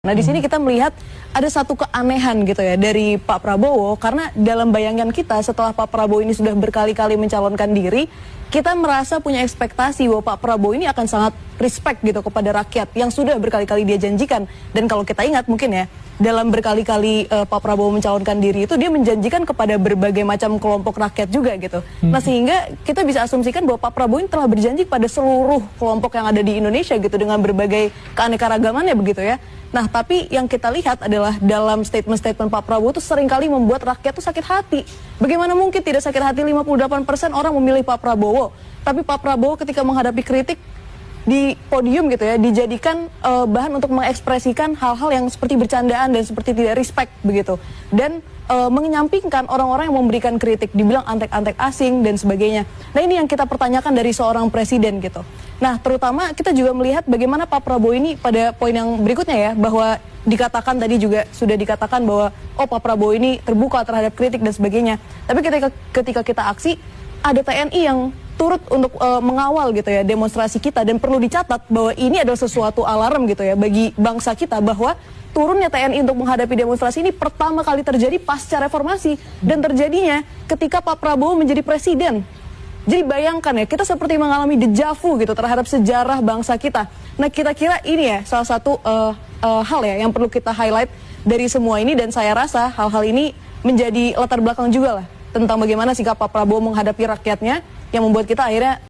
Nah, di sini kita melihat ada satu keanehan gitu ya dari Pak Prabowo, karena dalam bayangan kita setelah Pak Prabowo ini sudah berkali-kali mencalonkan diri, kita merasa punya ekspektasi bahwa Pak Prabowo ini akan sangat respect gitu kepada rakyat yang sudah berkali-kali dia janjikan. Dan kalau kita ingat mungkin ya, dalam berkali-kali Pak Prabowo mencalonkan diri itu dia menjanjikan kepada berbagai macam kelompok rakyat juga gitu. Nah, sehingga kita bisa asumsikan bahwa Pak Prabowo ini telah berjanji pada seluruh kelompok yang ada di Indonesia gitu dengan berbagai keanekaragamannya begitu ya. Nah, tapi yang kita lihat adalah dalam statement-statement Pak Prabowo itu seringkali membuat rakyat itu sakit hati. Bagaimana mungkin tidak sakit hati 58% orang memilih Pak Prabowo, tapi Pak Prabowo ketika menghadapi kritik di podium gitu ya, dijadikan bahan untuk mengekspresikan hal-hal yang seperti bercandaan dan seperti tidak respect begitu. Dan menyampingkan orang-orang yang memberikan kritik, dibilang antek-antek asing dan sebagainya. Nah, ini yang kita pertanyakan dari seorang presiden gitu. Nah, terutama kita juga melihat bagaimana Pak Prabowo ini pada poin yang berikutnya ya, bahwa dikatakan tadi juga sudah dikatakan bahwa Pak Prabowo ini terbuka terhadap kritik dan sebagainya. Tapi ketika kita aksi, ada TNI yang turut untuk mengawal gitu ya demonstrasi kita, dan perlu dicatat bahwa ini adalah sesuatu alarm gitu ya bagi bangsa kita, bahwa turunnya TNI untuk menghadapi demonstrasi ini pertama kali terjadi pasca reformasi dan terjadinya ketika Pak Prabowo menjadi presiden. Jadi bayangkan ya, kita seperti mengalami dejavu gitu terhadap sejarah bangsa kita. Nah, kira-kira ini ya salah satu hal ya yang perlu kita highlight dari semua ini, dan saya rasa hal-hal ini menjadi latar belakang juga lah tentang bagaimana sikap Pak Prabowo menghadapi rakyatnya yang membuat kita akhirnya